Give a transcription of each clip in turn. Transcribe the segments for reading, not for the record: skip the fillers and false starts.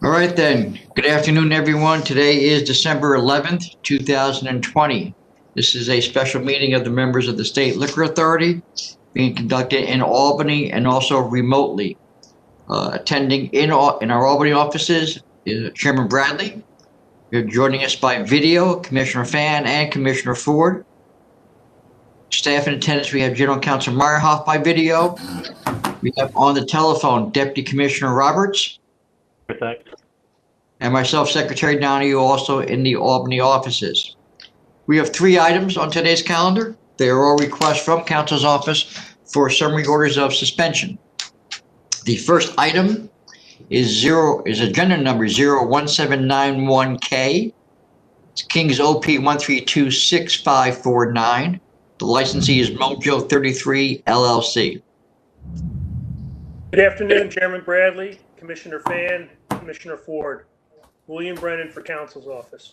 All right then. Good afternoon, everyone. Today is December 11th, 2020. This is a special meeting of the members of the State Liquor Authority being conducted in Albany and also remotely. Attending in our Albany offices is Chairman Bradley. You're joining us by video, Commissioner Fan and Commissioner Ford. Staff in attendance, we have General Counsel Meyerhoff by video. We have on the telephone Deputy Commissioner Roberts. Perfect. And myself, Secretary Donahue, also in the Albany offices. We have 3 items on today's calendar. They are all requests from Counsel's office for summary orders of suspension. The first item is agenda number 01791K. It's King's OP 1326549. The licensee is Mojo 33 LLC. Good afternoon, Chairman Bradley, Commissioner Fan, Commissioner Ford. William Brennan for Counsel's office.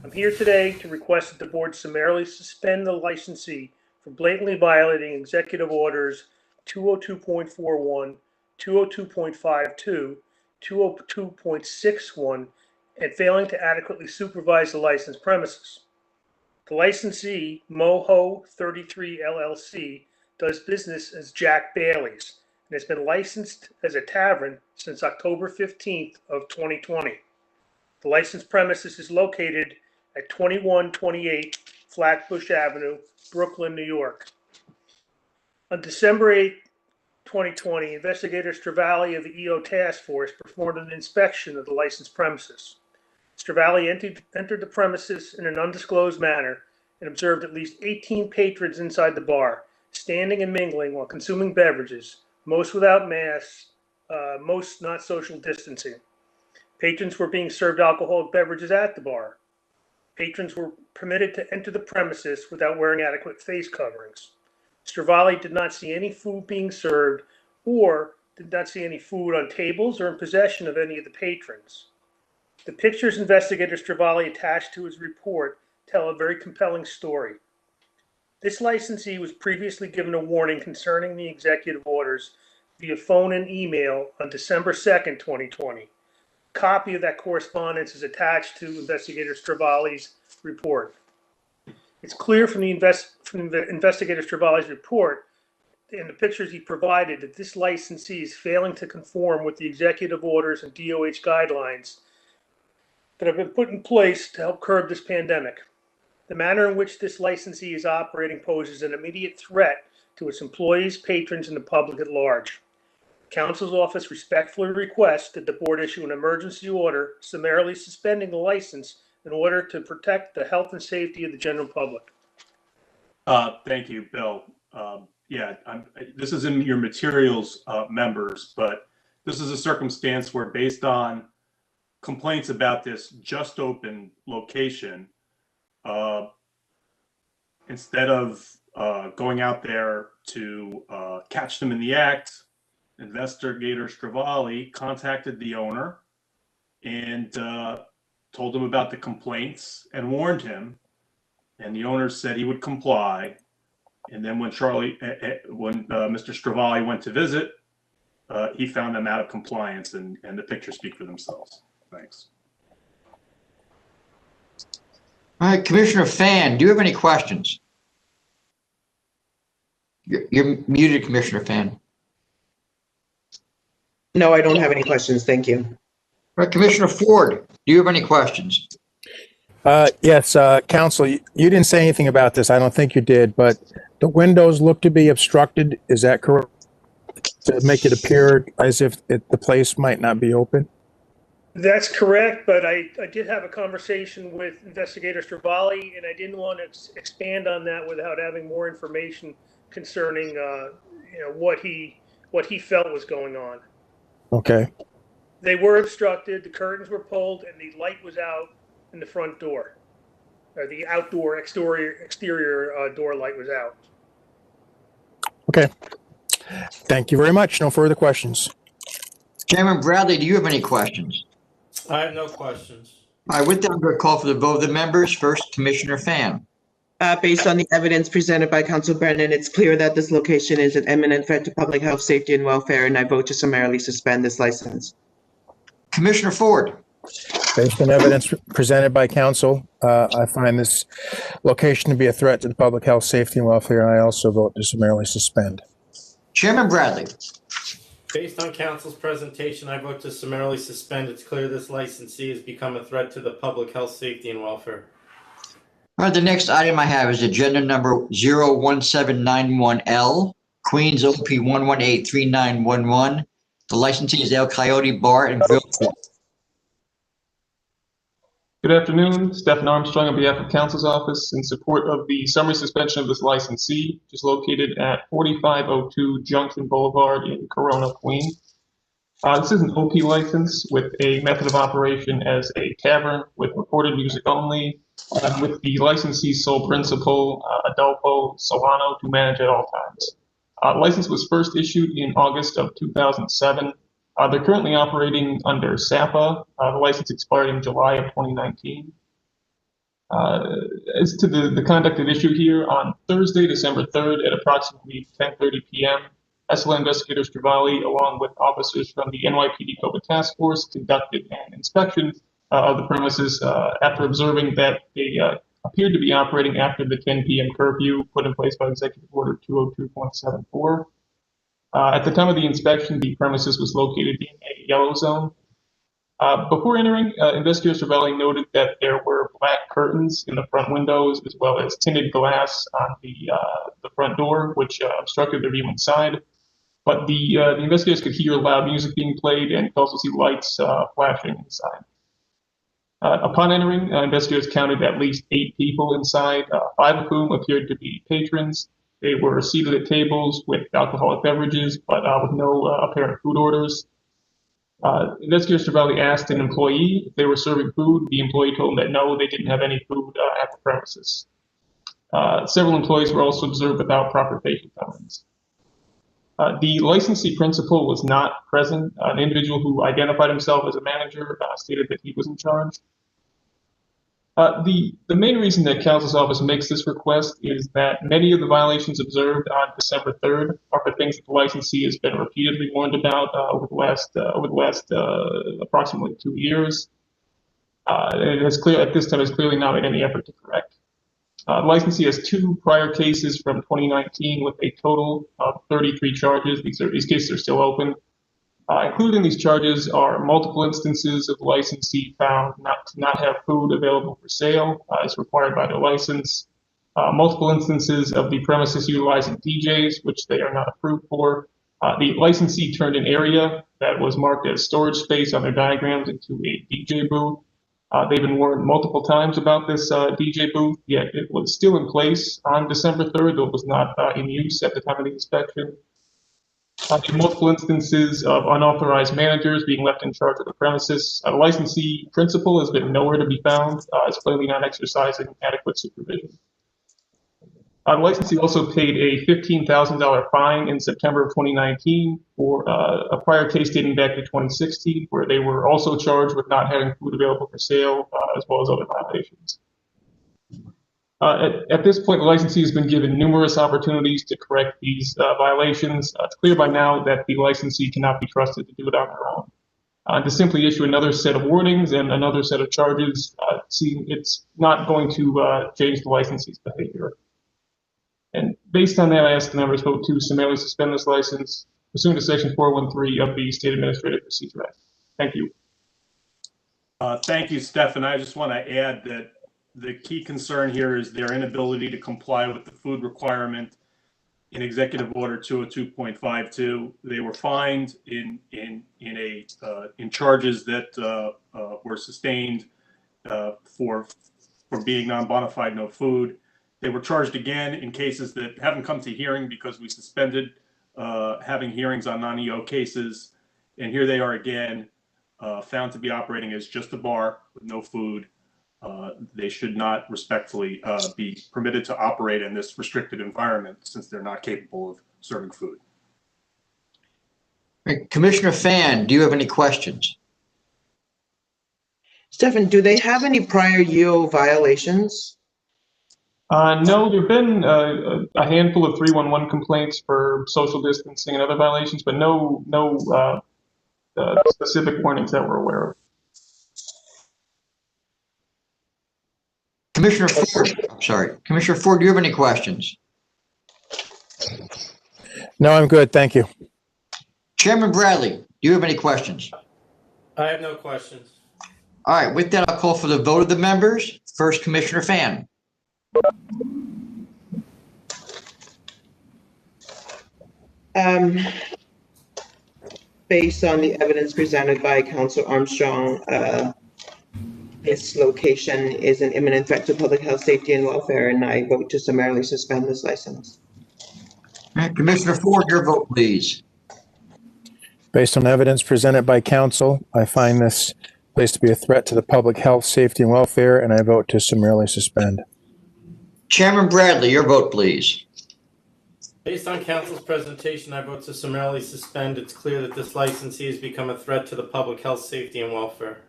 I'm here today to request that the board summarily suspend the licensee for blatantly violating Executive Orders 202.41, 202.52, 202.61, and failing to adequately supervise the licensed premises. The licensee, Mojo 33 LLC, does business as Jack Bailey's and has been licensed as a tavern since October 15th of 2020. The licensed premises is located at 2128 Flatbush Avenue, Brooklyn, New York. On December 8, 2020, Investigator Stravalli of the EO Task Force performed an inspection of the licensed premises. Stravalli entered the premises in an undisclosed manner and observed at least 18 patrons inside the bar, standing and mingling while consuming beverages, most without masks, most not social distancing. Patrons were being served alcoholic beverages at the bar. Patrons were permitted to enter the premises without wearing adequate face coverings. Stravalli did not see any food being served or did not see any food on tables or in possession of any of the patrons. The pictures Investigator Stravalli attached to his report tell a very compelling story. This licensee was previously given a warning concerning the executive orders via phone and email on December 2nd, 2020. A copy of that correspondence is attached to Investigator Stravalli's report. It's clear from the Investigator Stravalli's report and the pictures he provided that this licensee is failing to conform with the executive orders and DOH guidelines that have been put in place to help curb this pandemic. The manner in which this licensee is operating poses an immediate threat to its employees, patrons, and the public at large. Counsel's office respectfully requests that the board issue an emergency order summarily suspending the license in order to protect the health and safety of the general public. Thank you, Bill. This is in your materials, members, but this is a circumstance where, based on complaints about this just open location, instead of going out there to catch them in the act, Investigator Stravalli contacted the owner and told him about the complaints and warned him. And the owner said he would comply. And then when Mr. Stravalli went to visit, he found them out of compliance, and the pictures speak for themselves. Thanks. All right, Commissioner Fan, do you have any questions? You're muted, Commissioner Fan. No, I don't have any questions. Thank you. All right, Commissioner Ford, do you have any questions? Yes, Counsel, you didn't say anything about this. I don't think you did, but the windows look to be obstructed. Is that correct? To make it appear as if the place might not be open? That's correct, but I did have a conversation with Investigator Stravalli, and I didn't want to expand on that without having more information concerning what he felt was going on. Okay. They were obstructed, the curtains were pulled, and the light was out in the front door. Or the outdoor exterior door light was out. Okay. Thank you very much. No further questions. Chairman Bradley, do you have any questions? I have no questions. All right, with that, I'm going to call for the vote of the members. First, Commissioner Fan. Based on the evidence presented by Counsel Brennan, it's clear that this location is an imminent threat to public health, safety, and welfare, and I vote to summarily suspend this license. Commissioner Ford. Based on evidence presented by counsel, I find this location to be a threat to the public health, safety, and welfare, and I also vote to summarily suspend. Chairman Bradley. Based on council's presentation, I vote to summarily suspend. It's clear this licensee has become a threat to the public health, safety, and welfare. All right, the next item I have is agenda number 01791L, Queens OP 1183911. The licensee is El Coyote Bar in Villefort. Good afternoon, Stephen Armstrong on behalf of Counsel's Office in support of the summary suspension of this licensee, which is located at 4502 Junction Boulevard in Corona, Queens. This is an OP license with a method of operation as a tavern with recorded music only, with the licensee's sole principal, Adolfo Solano, to manage at all times. The license was first issued in August of 2007. They're currently operating under SAPA. The license expired in July of 2019. As to the conduct at issue here, on Thursday, December 3rd at approximately 10:30 p.m., SLA Investigator Stravali, along with officers from the NYPD COVID Task Force, conducted an inspection of the premises after observing that they appeared to be operating after the 10 p.m. curfew put in place by Executive Order 202.74. At the time of the inspection, the premises was located in a yellow zone. Before entering, Investigator Stravali noted that there were black curtains in the front windows, as well as tinted glass on the front door, which obstructed their view inside. But the investigators could hear loud music being played and could also see lights flashing inside. Upon entering, investigators counted at least 8 people inside, 5 of whom appeared to be patrons. They were seated at tables with alcoholic beverages, but with no apparent food orders. Investigator Stravali asked an employee if they were serving food. The employee told them that no, they didn't have any food at the premises. Several employees were also observed without proper facial coverings. The licensee principal was not present. An individual who identified himself as a manager stated that he was in charge. The main reason that Counsel's Office makes this request is that many of the violations observed on December 3rd are for things that the licensee has been repeatedly warned about over the last approximately 2 years. It is clear at this time has clearly not made any effort to correct. The licensee has 2 prior cases from 2019 with a total of 33 charges. These cases are still open. Included in these charges are multiple instances of the licensee found not have food available for sale as required by their license, multiple instances of the premises utilizing DJs, which they are not approved for. The licensee turned an area that was marked as storage space on their diagrams into a DJ booth. They've been warned multiple times about this DJ booth, yet it was still in place on December 3rd, though it was not in use at the time of the inspection. Multiple instances of unauthorized managers being left in charge of the premises. The licensee principal has been nowhere to be found, is clearly not exercising adequate supervision. The licensee also paid a $15,000 fine in September of 2019 for a prior case dating back to 2016, where they were also charged with not having food available for sale, as well as other violations. At this point, the licensee has been given numerous opportunities to correct these violations. It's clear by now that the licensee cannot be trusted to do it on their own. To simply issue another set of warnings and another set of charges, it's not going to change the licensee's behavior. And based on that, I ask the members vote to summarily suspend this license pursuant to Section 413 of the State Administrative Procedure Act. Thank you. Thank you, Stephan. I just want to add that the key concern here is their inability to comply with the food requirement in Executive Order 202.52. They were fined in charges that were sustained for being non-bona fide, no food. They were charged again in cases that haven't come to hearing because we suspended having hearings on non-EO cases. And here they are again, found to be operating as just a bar with no food. They should not respectfully be permitted to operate in this restricted environment since they're not capable of serving food. Commissioner Fan, do you have any questions? Stephan, do they have any prior UO violations? No, there have been a handful of 311 complaints for social distancing and other violations, but no specific warnings that we're aware of. Commissioner Ford, I'm sorry. Commissioner Ford, do you have any questions? No, I'm good. Thank you. Chairman Bradley, do you have any questions? I have no questions. All right, with that, I'll call for the vote of the members. First, Commissioner Fan. Based on the evidence presented by Council Armstrong, this location is an imminent threat to public health, safety, and welfare, and I vote to summarily suspend this license. All right, Commissioner Ford, your vote, please. Based on evidence presented by council, I find this place to be a threat to the public health, safety, and welfare, and I vote to summarily suspend. Chairman Bradley, your vote, please. Based on council's presentation, I vote to summarily suspend. It's clear that this licensee has become a threat to the public health, safety, and welfare.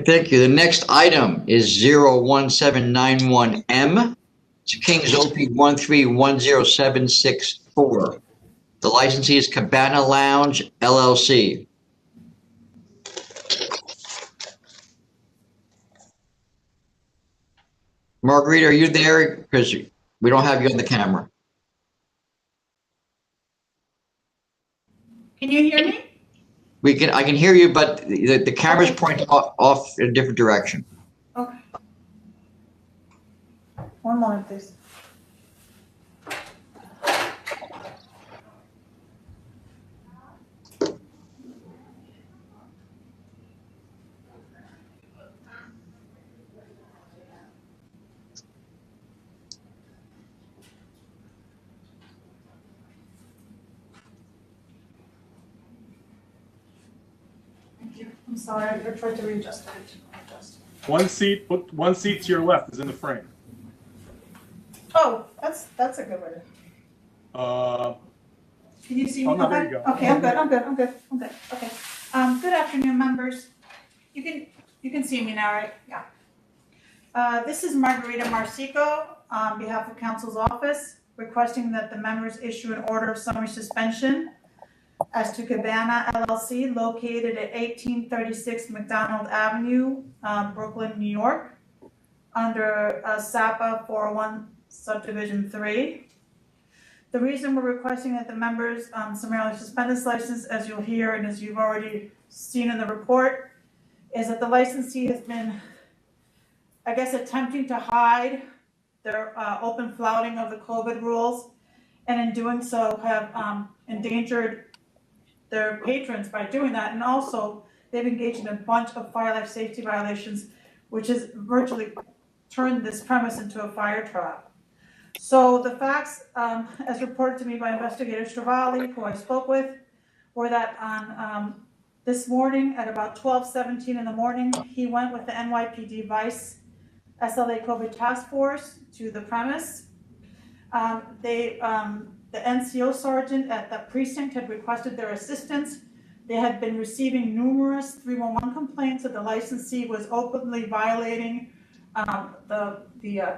Thank you. The next item is 01791M. It's King's OP 1310764. The licensee is Cabana Lounge, LLC. Marguerite, are you there? Because we don't have you on the camera. Can you hear me? I can hear you, but the camera's pointing off in a different direction. Okay. One moment, please. I'm sorry, I tried to readjust it. One seat to your left is in the frame. Oh, that's a good one. Can you see me? Oh, no, there you go. Okay, I'm good. Okay. Good afternoon, members. You can see me now, right? Yeah. This is Margarita Marsico on behalf of Council's office, requesting that the members issue an order of summary suspension as to Cabana LLC, located at 1836 McDonald Avenue, Brooklyn, New York, under SAPA 401 Subdivision 3. The reason we're requesting that the members summarily suspend this license, as you'll hear and as you've already seen in the report, is that the licensee has been, I guess, attempting to hide their open flouting of the COVID rules, and in doing so have endangered their patrons by doing that. And also, they've engaged in a bunch of fire life safety violations, which has virtually turned this premise into a fire trap. So the facts, as reported to me by Investigator Stravali, who I spoke with, were that on this morning at about 12:17 in the morning, he went with the NYPD Vice SLA COVID Task Force to the premise. The NCO sergeant at the precinct had requested their assistance. They had been receiving numerous 311 complaints that the licensee was openly violating the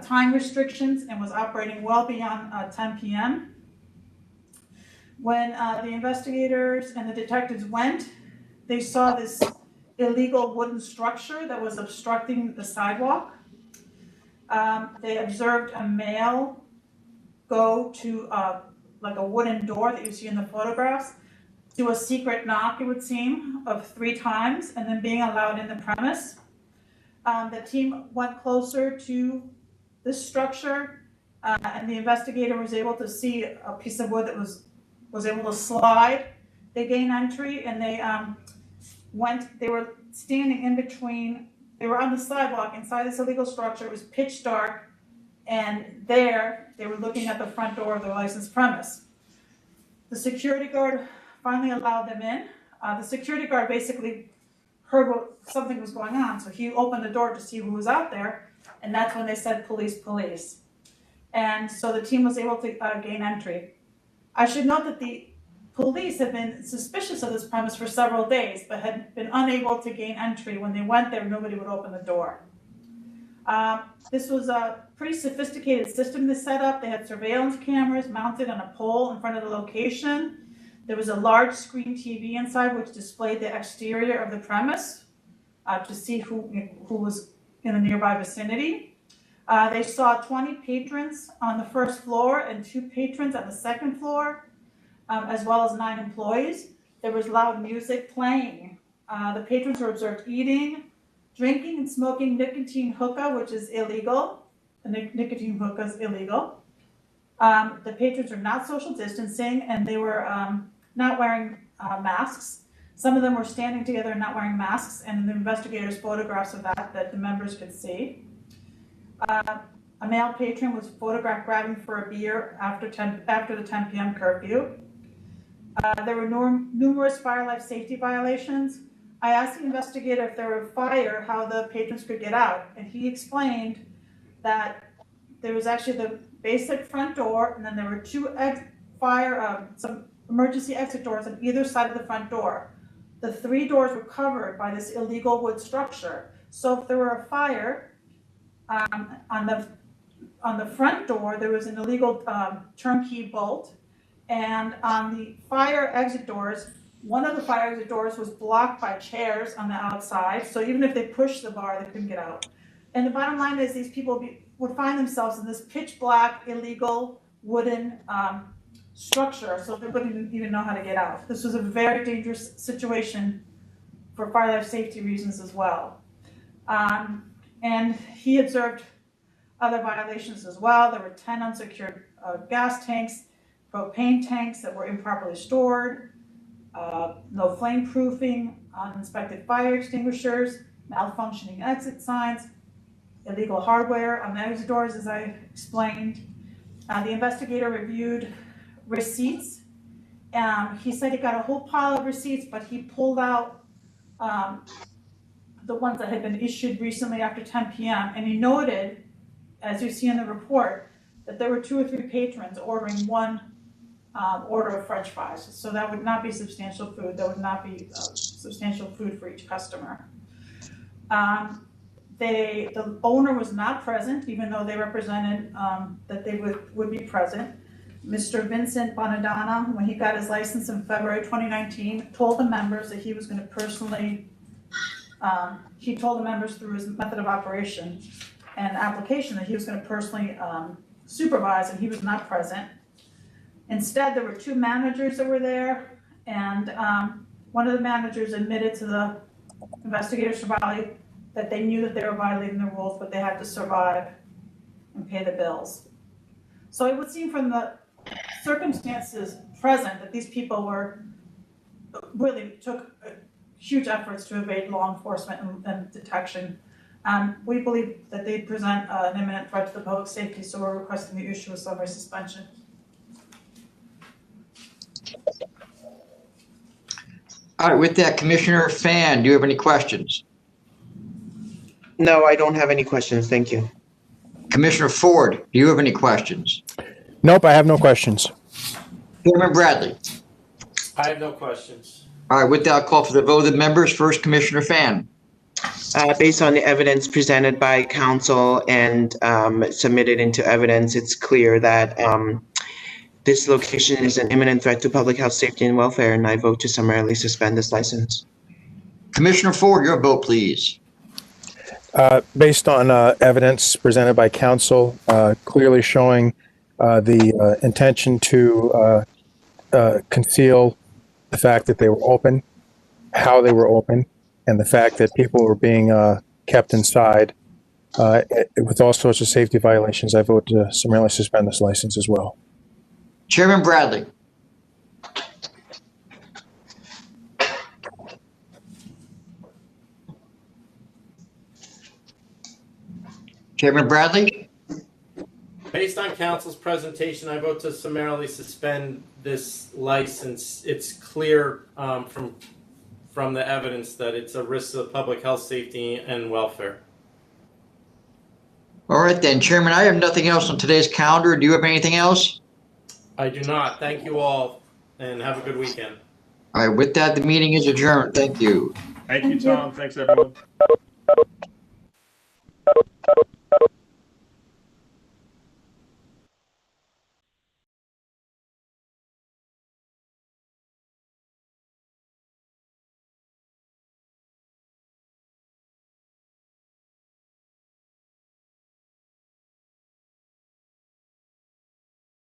time restrictions and was operating well beyond 10 p.m. When the investigators and the detectives went, they saw this illegal wooden structure that was obstructing the sidewalk. They observed a male go to like a wooden door that you see in the photographs, do a secret knock, it would seem, of 3 times, and then being allowed in the premise. The team went closer to this structure, and the investigator was able to see a piece of wood that was able to slide. They gained entry, and they were standing in between, they were on the sidewalk inside this illegal structure. It was pitch dark, and there they were looking at the front door of the licensed premise. The security guard finally allowed them in. The security guard basically heard something was going on, so he opened the door to see who was out there, and that's when they said police, police. And so the team was able to gain entry. I should note that the police have been suspicious of this premise for several days, but had been unable to gain entry. When they went there, nobody would open the door. This was a pretty sophisticated system they set up. They had surveillance cameras mounted on a pole in front of the location. There was a large screen TV inside which displayed the exterior of the premise to see who was in the nearby vicinity. They saw 20 patrons on the first floor and 2 patrons on the second floor, as well as 9 employees. There was loud music playing. The patrons were observed eating, drinking, and smoking nicotine hookah, which is illegal. The nicotine hookah is illegal. The patrons were not social distancing, and they were not wearing masks. Some of them were standing together and not wearing masks, and the investigators' photographs of that the members could see. A male patron was photographed grabbing for a beer after the 10 p.m. curfew. There were numerous fire life safety violations. I asked the investigator if there were a fire, how the patrons could get out, and he explained that there was actually the basic front door, and then there were 2 some emergency exit doors on either side of the front door. The 3 doors were covered by this illegal wood structure. So if there were a fire on the front door, there was an illegal turnkey bolt, and on the fire exit doors, one of the fire exit doors was blocked by chairs on the outside. So even if they pushed the bar, they couldn't get out. And the bottom line is these people would find themselves in this pitch black, illegal wooden structure, so they wouldn't even know how to get out. This was a very dangerous situation for fire life safety reasons as well. And he observed other violations as well. There were 10 unsecured gas tanks, propane tanks that were improperly stored, no flame proofing, uninspected fire extinguishers, malfunctioning exit signs, illegal hardware on the exit doors, as I explained. The investigator reviewed receipts. He said he got a whole pile of receipts, but he pulled out the ones that had been issued recently after 10 p.m. And he noted, as you see in the report, that there were 2 or 3 patrons ordering 1 order of French fries. So that would not be substantial food. That would not be substantial food for each customer. The owner was not present, even though they represented that they would be present. Mr. Vincent Bonadonna, when he got his license in February 2019, told the members that he was going to personally, he told the members through his method of operation and application that he was going to personally supervise, and he was not present. Instead, there were 2 managers that were there, and one of the managers admitted to the investigator Cervalli that they knew that they were violating the rules, but they had to survive and pay the bills. So it would seem from the circumstances present that these people were really took huge efforts to evade law enforcement and detection. We believe that they present an imminent threat to the public safety, so we're requesting the issue of summary suspension. All right, with that, Commissioner Fan, do you have any questions? No, I don't have any questions. Thank you. Commissioner Ford, do you have any questions? Nope, I have no questions. Chairman Bradley. I have no questions. All right, with that, I'll call for the vote of the members. First, Commissioner Fan. Based on the evidence presented by counsel and submitted into evidence, it's clear that this location is an imminent threat to public health, safety, and welfare, and I vote to summarily suspend this license. Commissioner Ford, your vote, please. Based on evidence presented by counsel, clearly showing the intention to conceal the fact that they were open, how they were open, and the fact that people were being kept inside with all sorts of safety violations, I vote to summarily suspend this license as well. Chairman Bradley. Chairman Bradley? Based on council's presentation, I vote to summarily suspend this license. It's clear from the evidence that it's a risk to the public health, safety, and welfare. All right then, Chairman, I have nothing else on today's calendar. Do you have anything else? I do not. Thank you all, and have a good weekend. All right, with that, the meeting is adjourned. Thank you. Thank you, Tom. Thanks, everyone.